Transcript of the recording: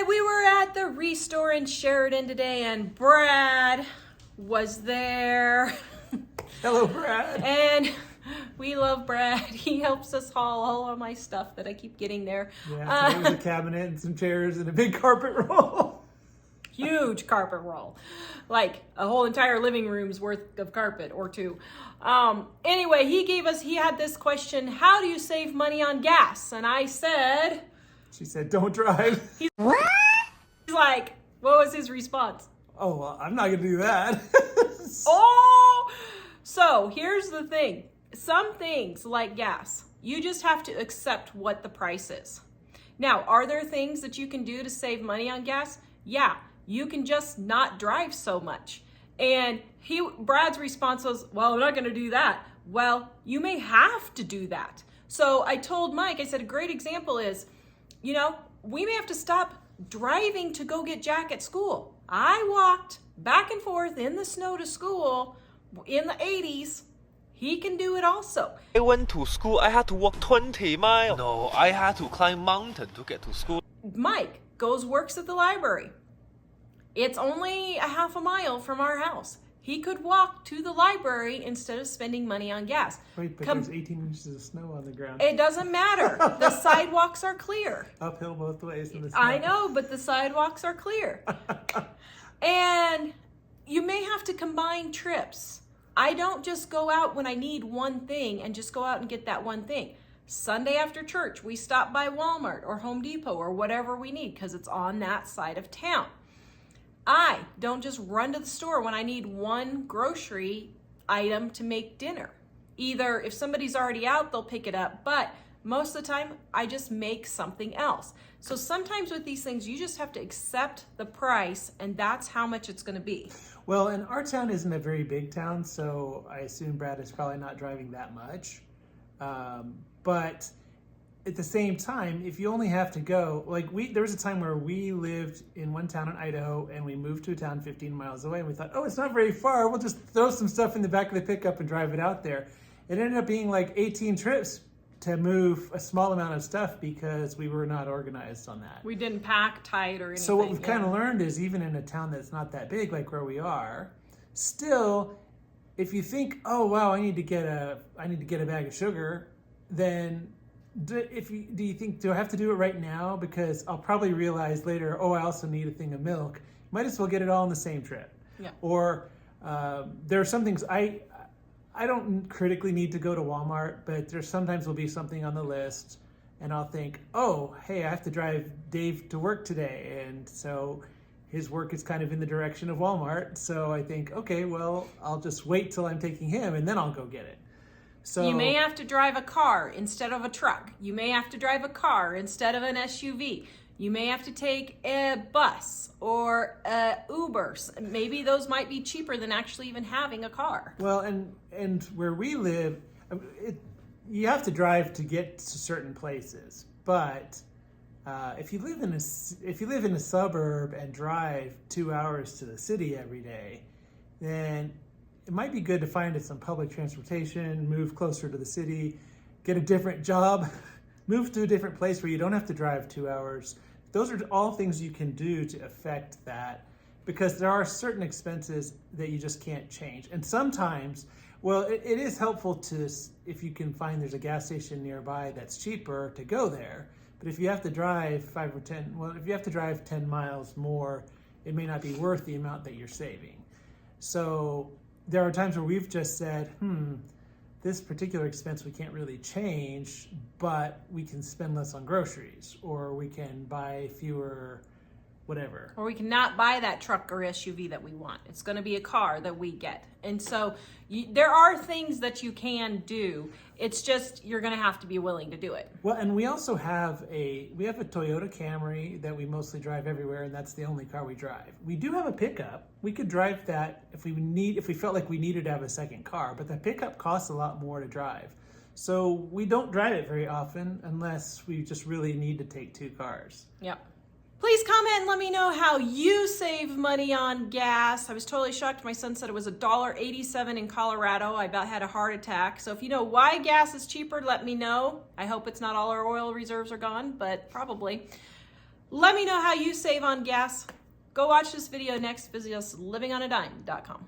we were at the Restore in Sheridan today, and Brad was there. Hello, Brad. And we love Brad. He helps us haul all of my stuff that I keep getting there. Yeah, so there was a cabinet and some chairs and a big carpet roll. Huge carpet roll. Like a whole entire living room's worth of carpet or two. Anyway, he had this question, how do you save money on gas? And I said... She said, don't drive. He's like, what was his response? Oh, well, I'm not going to do that. Oh! So here's the thing. Some things like gas, you just have to accept what the price is. Now, are there things that you can do to save money on gas? Yeah, you can just not drive so much. And Brad's response was, well, I'm not going to do that. Well, you may have to do that. So I told Mike, I said, a great example is, we may have to stop driving to go get Jack at school. I walked back and forth in the snow to school in the 80s. He can do it also. I went to school, I had to walk 20 miles. No, I had to climb mountain to get to school. Mike works at the library. It's only a half a mile from our house. He could walk to the library instead of spending money on gas. Wait, but there's 18 inches of snow on the ground. It doesn't matter. The sidewalks are clear. Uphill both ways in the snow. I know, but the sidewalks are clear. And you may have to combine trips. I don't just go out when I need one thing and just go out and get that one thing. Sunday after church, we stop by Walmart or Home Depot or whatever we need because it's on that side of town. I don't just run to the store when I need one grocery item to make dinner. Either if somebody's already out, they'll pick it up, but most of the time, I just make something else. So sometimes with these things, you just have to accept the price, and that's how much it's going to be. Well, and our town isn't a very big town, so I assume Brad is probably not driving that much. But at the same time, if you only have to go, there was a time where we lived in one town in Idaho and we moved to a town 15 miles away and we thought, oh, it's not very far. We'll just throw some stuff in the back of the pickup and drive it out there. It ended up being like 18 trips to move a small amount of stuff because we were not organized on that. We didn't pack tight or anything. So what we've kind of learned is even in a town that's not that big, like where we are, still, if you think, oh, wow, I need to get a bag of sugar, then do you think, do I have to do it right now? Because I'll probably realize later, oh, I also need a thing of milk. Might as well get it all on the same trip. Yeah. Or there are some things I don't critically need to go to Walmart, but there sometimes will be something on the list and I'll think, oh, hey, I have to drive Dave to work today. And so his work is kind of in the direction of Walmart. So I think, okay, well, I'll just wait till I'm taking him and then I'll go get it. So you may have to drive a car instead of a truck. You may have to drive a car instead of an SUV. You may have to take a bus or Uber. Maybe those might be cheaper than actually even having a car. Well, and where we live, you have to drive to get to certain places. But if you live in a suburb and drive 2 hours to the city every day, then it might be good to find some public transportation, move closer to the city, get a different job, move to a different place where you don't have to drive 2 hours. Those are all things you can do to affect that because there are certain expenses that you just can't change. And sometimes, well, it is helpful if you can find there's a gas station nearby that's cheaper to go there. But if you have to drive 10 miles more, it may not be worth the amount that you're saving. So there are times where we've just said, this particular expense we can't really change, but we can spend less on groceries, or we can buy fewer, whatever. Or we cannot buy that truck or SUV that we want. It's going to be a car that we get. And so there are things that you can do. It's just you're going to have to be willing to do it. Well, and we also have a Toyota Camry that we mostly drive everywhere, and that's the only car we drive. We do have a pickup. We could drive that if we felt like we needed to have a second car, but the pickup costs a lot more to drive. So we don't drive it very often unless we just really need to take two cars. Yep. Please comment and let me know how you save money on gas. I was totally shocked. My son said it was $1.87 in Colorado. I about had a heart attack. So if you know why gas is cheaper, let me know. I hope it's not all our oil reserves are gone, but probably. Let me know how you save on gas. Go watch this video next. Visit us livingonadime.com.